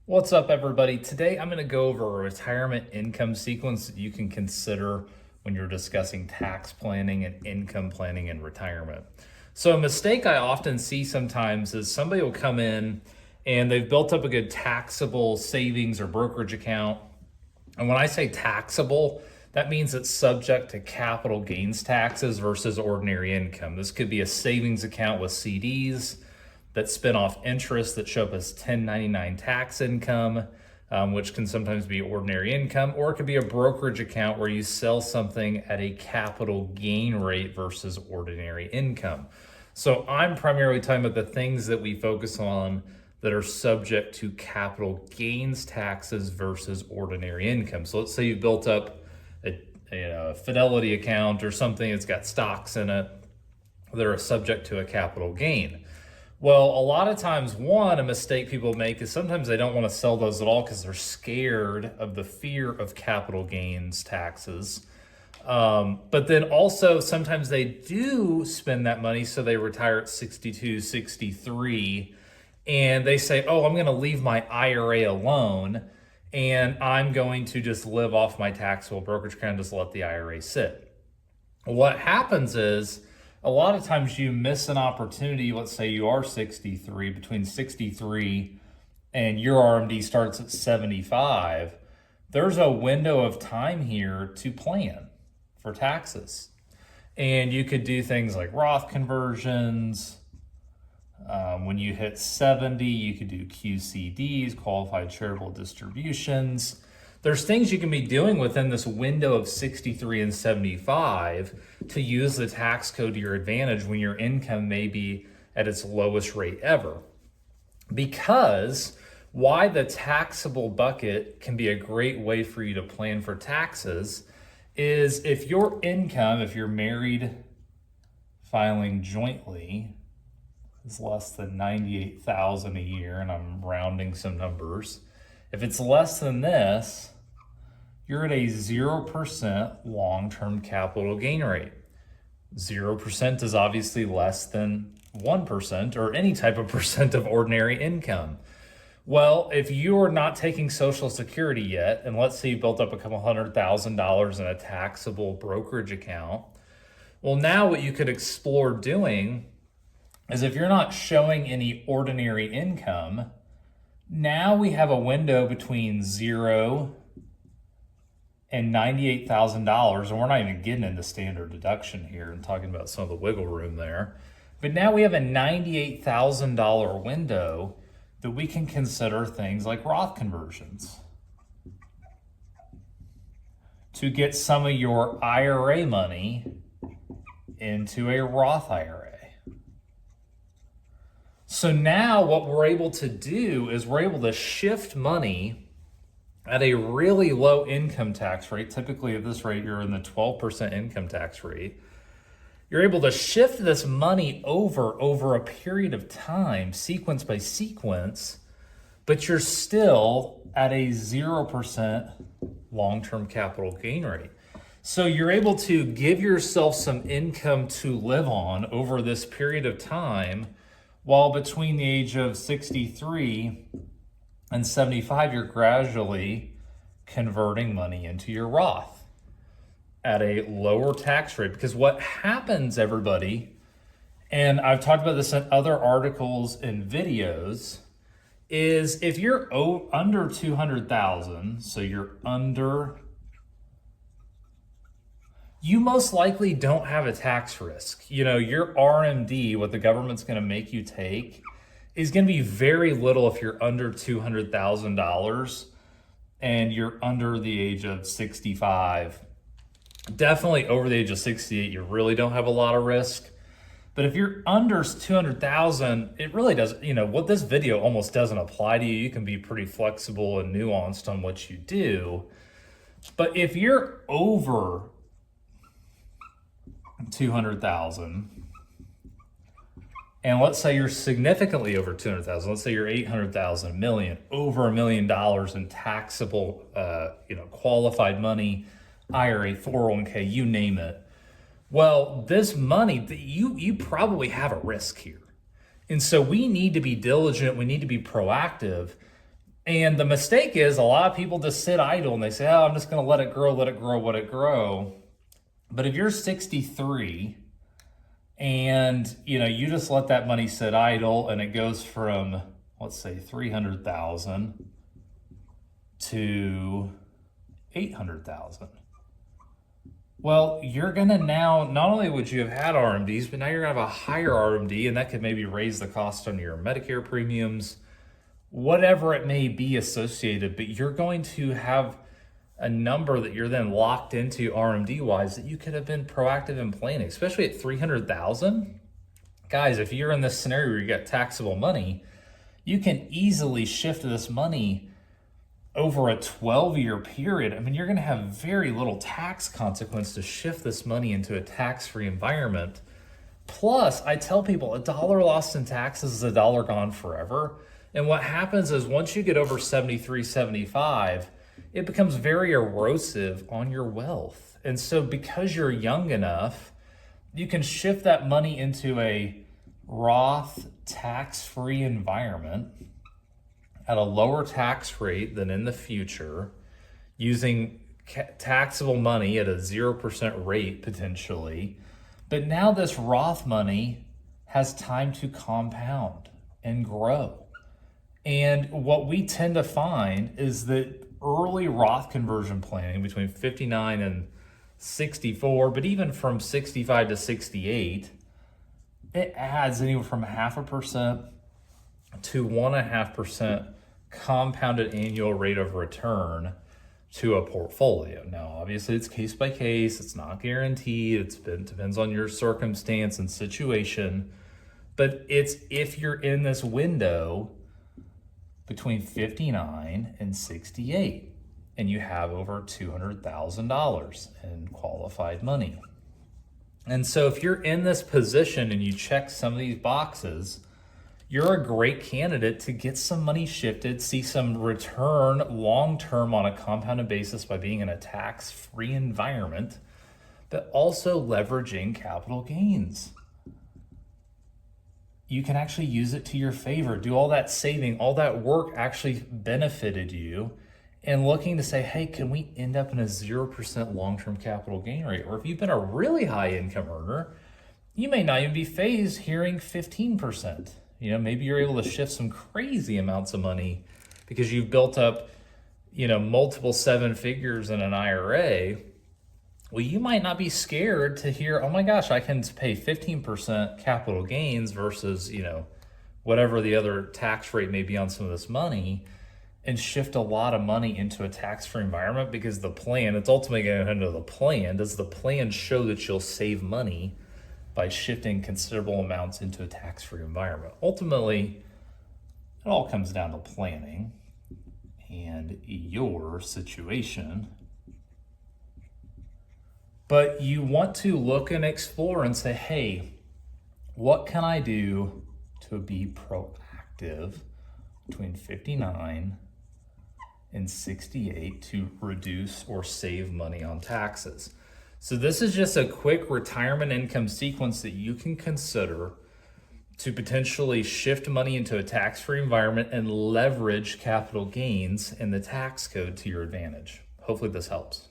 What's up, everybody? Today I'm going to go over a retirement income sequence that you can consider when you're discussing tax planning and income planning in retirement. So a mistake I often see sometimes is somebody will come in and they've built up a good taxable savings or brokerage account. And when I say taxable, that means it's subject to capital gains taxes versus ordinary income. This could be a savings account with CDs that spin off interest that show up as 1099 tax income, which can sometimes be ordinary income, or it could be a brokerage account where you sell something at a capital gain rate versus ordinary income. So I'm primarily talking about the things that we focus on that are subject to capital gains taxes versus ordinary income. So let's say you built up a Fidelity account or something that's got stocks in it that are subject to a capital gain. Well, a lot of times, a mistake people make is sometimes they don't want to sell those at all because they're scared of the fear of capital gains taxes. But then also sometimes they do spend that money so they retire at 62, 63, and they say, oh, I'm going to leave my IRA alone and I'm going to just live off my taxable brokerage account and just let the IRA sit. What happens is, a lot of times you miss an opportunity. Let's say you are 63, between 63 and your RMD starts at 75. There's a window of time here to plan for taxes. And you could do things like Roth conversions. When you hit 70, you could do QCDs, qualified charitable distributions. There's things you can be doing within this window of 63 and 75 to use the tax code to your advantage when your income may be at its lowest rate ever. Because why the taxable bucket can be a great way for you to plan for taxes is if your income, if you're married filing jointly, is less than $98,000 a year, and I'm rounding some numbers. If it's less than this, you're at a 0% long-term capital gain rate. 0% is obviously less than 1% or any type of percent of ordinary income. Well, if you're not taking Social Security yet, and let's say you built up a couple $100,000 in a taxable brokerage account, well, now what you could explore doing is if you're not showing any ordinary income, now we have a window between 0 and $98,000, and we're not even getting into standard deduction here and talking about some of the wiggle room there. But now we have a $98,000 window that we can consider things like Roth conversions to get some of your IRA money into a Roth IRA. So now what we're able to do is we're able to shift money at a really low income tax rate. Typically at this rate, you're in the 12% income tax rate. You're able to shift this money over a period of time, sequence by sequence, but you're still at a 0% long-term capital gain rate. So you're able to give yourself some income to live on over this period of time, while between the age of 63 and 75, you're gradually converting money into your Roth at a lower tax rate. Because what happens, everybody, and I've talked about this in other articles and videos, is if you're under 200,000, so you're under, you most likely don't have a tax risk. You know, your RMD, what the government's going to make you take, is going to be very little if you're under $200,000 and you're under the age of 65. Definitely over the age of 68, you really don't have a lot of risk. But if you're under 200,000, it really doesn't, what this video almost doesn't apply to you. You can be pretty flexible and nuanced on what you do. But if you're over 200,000, and let's say you're significantly over 200,000, let's say you're 800,000, million, over $1 million in taxable, qualified money, IRA, 401k, you name it. Well, this money, you probably have a risk here. And so we need to be diligent. We need to be proactive And the mistake is a lot of people just sit idle and they say, oh, I'm just going to let it grow, let it grow, let it grow. But if you're 63 and you just let that money sit idle and it goes from, let's say, 300,000 to 800,000. Well, you're going to now, not only would you have had RMDs, but now you're going to have a higher RMD, and that could maybe raise the cost on your Medicare premiums, whatever it may be associated, but you're going to have a number that you're then locked into RMD wise that you could have been proactive in planning, especially at 300,000. Guys, if you're in this scenario where you got taxable money, you can easily shift this money over a 12-year period. I mean, you're going to have very little tax consequence to shift this money into a tax-free environment. Plus, I tell people a dollar lost in taxes is a dollar gone forever. And what happens is once you get over 73, 75, it becomes very erosive on your wealth. And so because you're young enough, you can shift that money into a Roth tax-free environment at a lower tax rate than in the future, using taxable money at a 0% rate potentially. But now this Roth money has time to compound and grow. And what we tend to find is that early Roth conversion planning between 59 and 64, but even from 65 to 68, it adds anywhere from 0.5% to 1.5% compounded annual rate of return to a portfolio. Now, obviously it's case by case, it's not guaranteed, it depends on your circumstance and situation, but it's if you're in this window between 59 and 68 and you have over $200,000 in qualified money. And so if you're in this position and you check some of these boxes, you're a great candidate to get some money shifted, see some return long-term on a compounded basis by being in a tax-free environment, but also leveraging capital gains. You can actually use it to your favor. Do all that saving, all that work actually benefited you, and looking to say, hey, can we end up in a 0% long-term capital gain rate? Or if you've been a really high income earner, you may not even be phased hearing 15%. Maybe you're able to shift some crazy amounts of money because you've built up, multiple seven figures in an IRA. Well, you might not be scared to hear, oh my gosh, I can pay 15% capital gains versus, whatever the other tax rate may be on some of this money, and shift a lot of money into a tax-free environment because the plan, it's ultimately going to into the plan. Does the plan show that you'll save money by shifting considerable amounts into a tax-free environment? Ultimately, it all comes down to planning and your situation. But you want to look and explore and say, hey, what can I do to be proactive between 59 and 68 to reduce or save money on taxes? So this is just a quick retirement income sequence that you can consider to potentially shift money into a tax-free environment and leverage capital gains in the tax code to your advantage. Hopefully this helps.